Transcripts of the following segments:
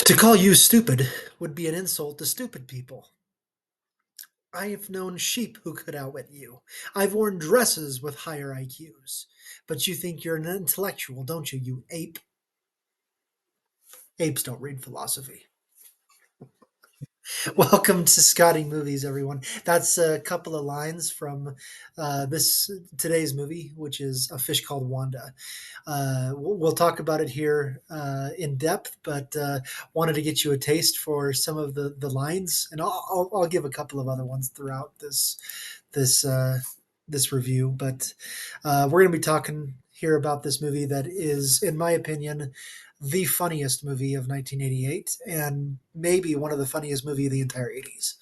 To call you stupid would be an insult to stupid people. I have known sheep who could outwit you. I've worn dresses with higher IQs. But you think you're an intellectual, don't you, you ape? Apes don't read philosophy. Welcome to Scotty Movies, everyone. That's a couple of lines from this today's movie, which is A Fish Called Wanda. We'll talk about it here in depth, but wanted to get you a taste for some of the lines, and I'll give a couple of other ones throughout this this review. But we're going to be talking here about this movie that is, in my opinion, the funniest movie of 1988, and maybe one of the funniest movie of the entire 80s.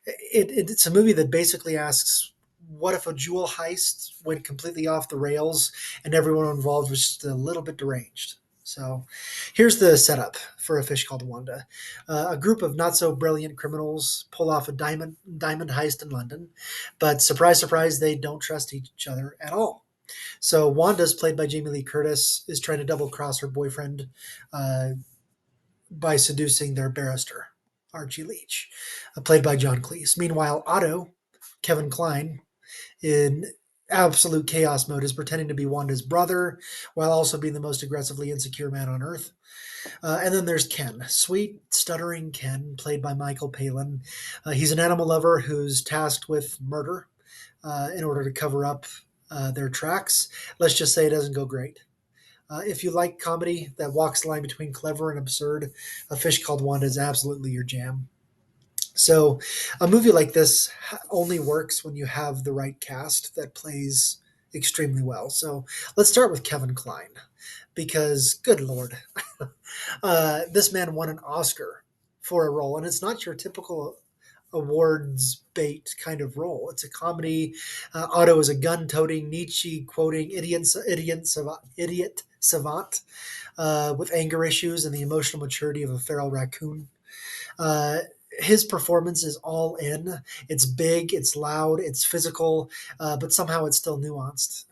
It's a movie that basically asks, what if a jewel heist went completely off the rails and everyone involved was just a little bit deranged? So here's the setup for A Fish Called Wanda. A group of not so brilliant criminals pull off a diamond heist in London, but surprise, surprise, they don't trust each other at all. So Wanda's played by Jamie Lee Curtis is trying to double cross her boyfriend uh, by seducing their barrister, Archie Leach, played by John Cleese. Meanwhile, Otto, Kevin Kline, in absolute chaos mode, is pretending to be Wanda's brother while also being the most aggressively insecure man on earth. And then there's Ken, sweet, stuttering Ken, played by Michael Palin. He's an animal lover who's tasked with murder in order to cover up their tracks. Let's just say it doesn't go great. If you like comedy that walks the line between clever and absurd, A Fish Called Wanda is absolutely your jam. So, a movie like this only works when you have the right cast that plays extremely well. So, let's start with Kevin Kline, because good lord, this man won an Oscar for a role, and it's not your typical awards bait kind of role. It's a comedy. Otto is a gun-toting, Nietzsche quoting idiot savant with anger issues and the emotional maturity of a feral raccoon. Uh, his performance is all in. It's big, it's loud, it's physical, but somehow it's still nuanced.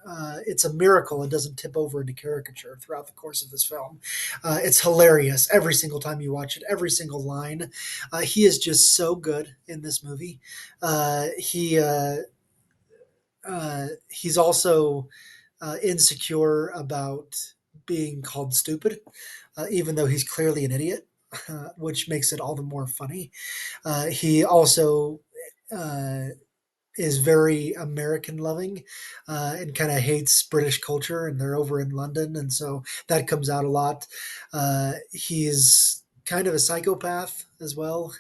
It's a miracle it doesn't tip over into caricature throughout the course of this film. It's hilarious every single time you watch it, every single line. He is just so good in this movie. He's also insecure about being called stupid, even though he's clearly an idiot, which makes it all the more funny. He also uh, is very American loving and kind of hates British culture, and they're over in London, and so that comes out a lot. He's kind of a psychopath as well.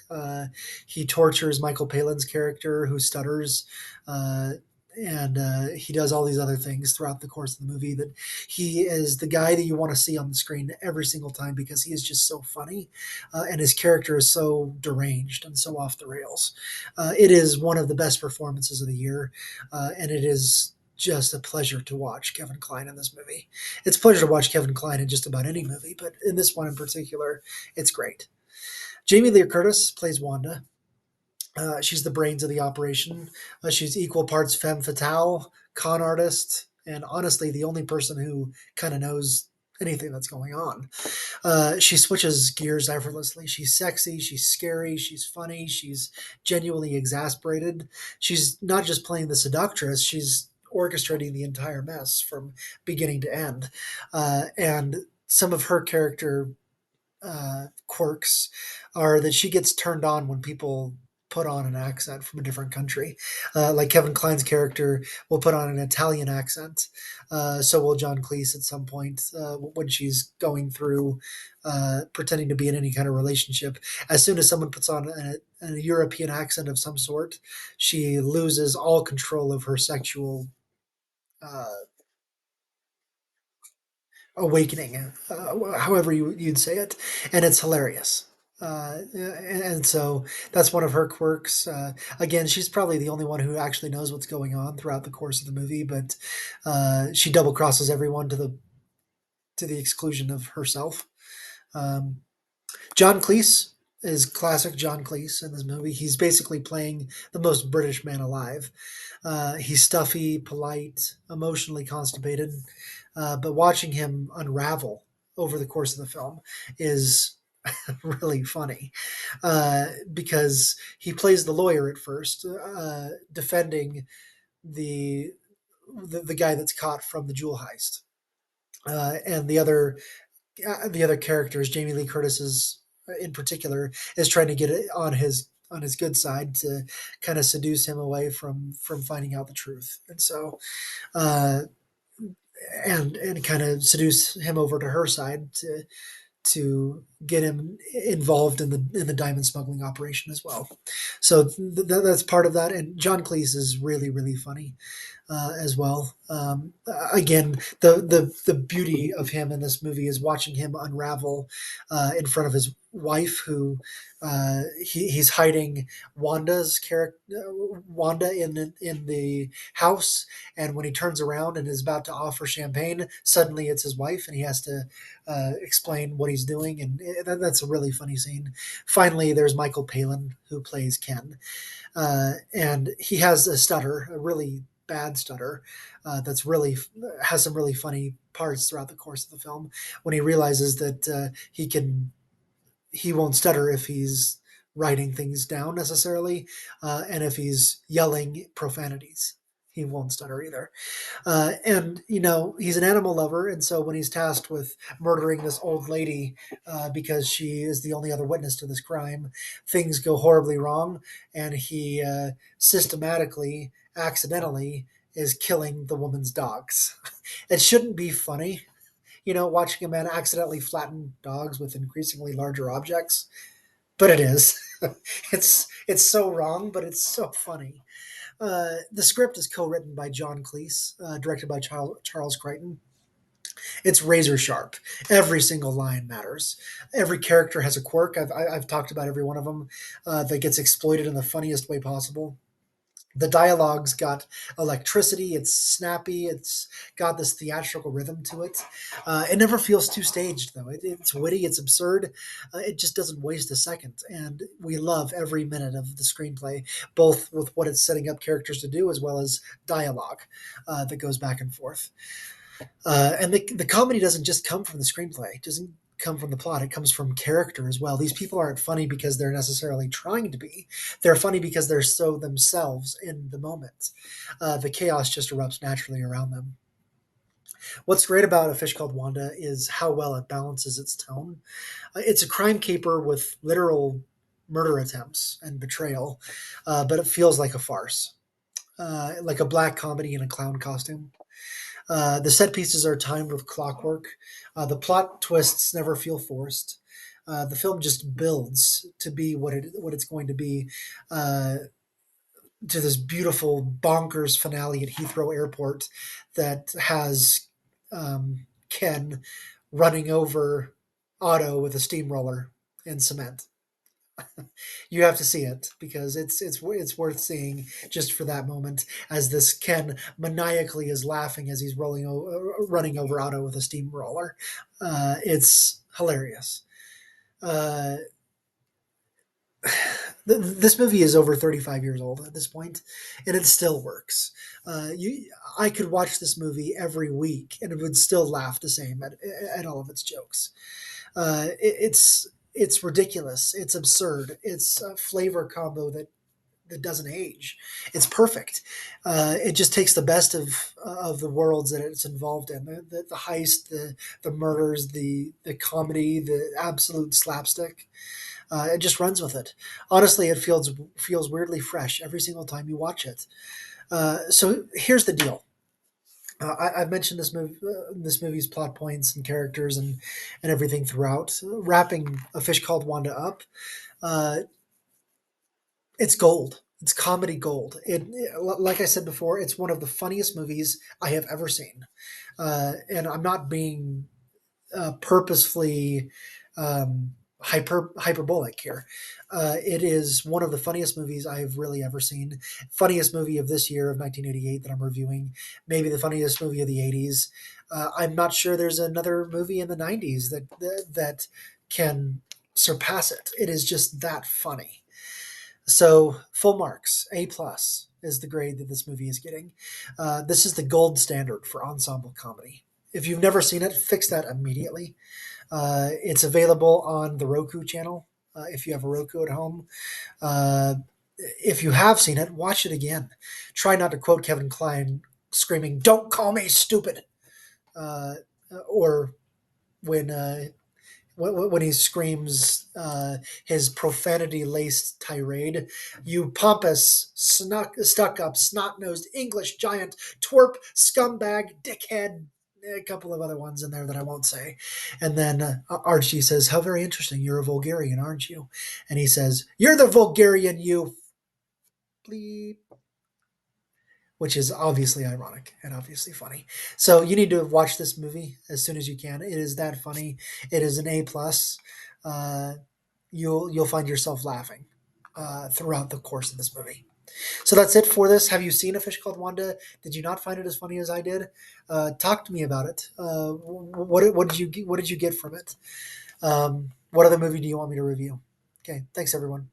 He tortures Michael Palin's character, who stutters. And he does all these other things throughout the course of the movie that he is the guy that you want to see on the screen every single time because he is just so funny and his character is so deranged and so off the rails. It is one of the best performances of the year, and it is just a pleasure to watch Kevin Kline in this movie. It's a pleasure to watch Kevin Kline in just about any movie, but in this one in particular, it's great. Jamie Lee Curtis plays Wanda. She's the brains of the operation. She's equal parts femme fatale, con artist, and honestly, the only person who kind of knows anything that's going on. She switches gears effortlessly. She's sexy, she's scary, she's funny, she's genuinely exasperated. She's not just playing the seductress, she's orchestrating the entire mess from beginning to end. And some of her character quirks are that she gets turned on when people put on an accent from a different country. Like Kevin Kline's character will put on an Italian accent. So will John Cleese at some point when she's going through pretending to be in any kind of relationship. As soon as someone puts on a European accent of some sort, she loses all control of her sexual uh, awakening, however you'd say it, and it's hilarious. And so that's one of her quirks. Again, she's probably the only one who actually knows what's going on throughout the course of the movie, but she double crosses everyone to the exclusion of herself. Um, John Cleese is classic John Cleese in this movie. He's basically playing the most British man alive. He's stuffy, polite, emotionally constipated, but watching him unravel over the course of the film is really funny, because he plays the lawyer at first, defending the, the guy that's caught from the jewel heist, and the other characters, Jamie Lee Curtis is in particular, is trying to get it on his good side to kind of seduce him away from finding out the truth, and so uh, and kind of seduce him over to her side to get him involved in the diamond smuggling operation as well. So that's part of that. And John Cleese is really funny as well. Again, the beauty of him in this movie is watching him unravel in front of his wife, who he's hiding Wanda's character, Wanda in the house, and when he turns around and is about to offer champagne, suddenly it's his wife, and he has to explain what he's doing, and that's a really funny scene. Finally, there's Michael Palin, who plays Ken, and he has a stutter, a really bad stutter, that's really has some really funny parts throughout the course of the film when he realizes that he won't stutter if he's writing things down necessarily, and if he's yelling profanities, he won't stutter either. And he's an animal lover, and so when he's tasked with murdering this old lady, because she is the only other witness to this crime, things go horribly wrong, and he systematically, accidentally, is killing the woman's dogs. It shouldn't be funny, watching a man accidentally flatten dogs with increasingly larger objects, but it is. It's so wrong, but it's so funny. The script is co-written by John Cleese, directed by Charles Crichton. It's razor sharp. Every single line matters. Every character has a quirk. I've talked about every one of them, that gets exploited in the funniest way possible. The dialogue's got electricity. It's snappy. It's got this theatrical rhythm to it. It never feels too staged, though. It's witty. It's absurd. It just doesn't waste a second. And we love every minute of the screenplay, both with what it's setting up characters to do as well as dialogue that goes back and forth. And the comedy doesn't just come from the screenplay. It doesn't come from the plot. It comes from character as well. These people aren't funny because they're necessarily trying to be. They're funny because they're so themselves in the moment. The chaos just erupts naturally around them. What's great about A Fish Called Wanda is how well it balances its tone. It's a crime caper with literal murder attempts and betrayal, but it feels like a farce, like a black comedy in a clown costume. The set pieces are timed with clockwork. The plot twists never feel forced. The film just builds to be what it's going to be, uh, to this beautiful bonkers finale at Heathrow Airport that has Ken running over Otto with a steamroller in cement. You have to see it because it's worth seeing just for that moment as this Ken maniacally is laughing as he's running over Otto with a steamroller. It's hilarious. Uh, this movie is over 35 years old at this point, and it still works. I could watch this movie every week, and it would still laugh the same at all of its jokes. It's ridiculous. It's absurd. It's a flavor combo that doesn't age. It's perfect. It just takes the best of the worlds that it's involved in. The heist, the murders, the comedy, the absolute slapstick. It just runs with it. Honestly, it feels weirdly fresh every single time you watch it. So here's the deal. I've mentioned this movie's plot points and characters and everything throughout. Wrapping A Fish Called Wanda up, uh, it's gold. It's comedy gold. Like I said before, it's one of the funniest movies I have ever seen, and I'm not being purposefully hyperbolic here. It is one of the funniest movies I've really ever seen. Funniest movie of this year of 1988 that I'm reviewing. Maybe the funniest movie of the 80s. I'm not sure there's another movie in the 90s that can surpass it. It is just that funny. So full marks, A+ is the grade that this movie is getting. This is the gold standard for ensemble comedy. If you've never seen it, fix that immediately. It's available on the Roku channel if you have a Roku at home. Uh, if you have seen it, watch it again. Try not to quote Kevin Kline screaming, "Don't call me stupid," uh, or when when he screams his profanity laced tirade, "You pompous, stuck up, snot nosed English giant, twerp, scumbag, dickhead." A couple of other ones in there that I won't say. And then Archie says, "How very interesting. You're a Vulgarian, aren't you?" And he says, "You're the Vulgarian, you bleep," which is obviously ironic and obviously funny. So you need to watch this movie as soon as you can. It is that funny. It is an A plus. Uh, you'll find yourself laughing throughout the course of this movie. So that's it for this. Have you seen A Fish Called Wanda? Did you not find it as funny as I did? Talk to me about it. What did you get from it? What other movie do you want me to review? Okay, thanks everyone.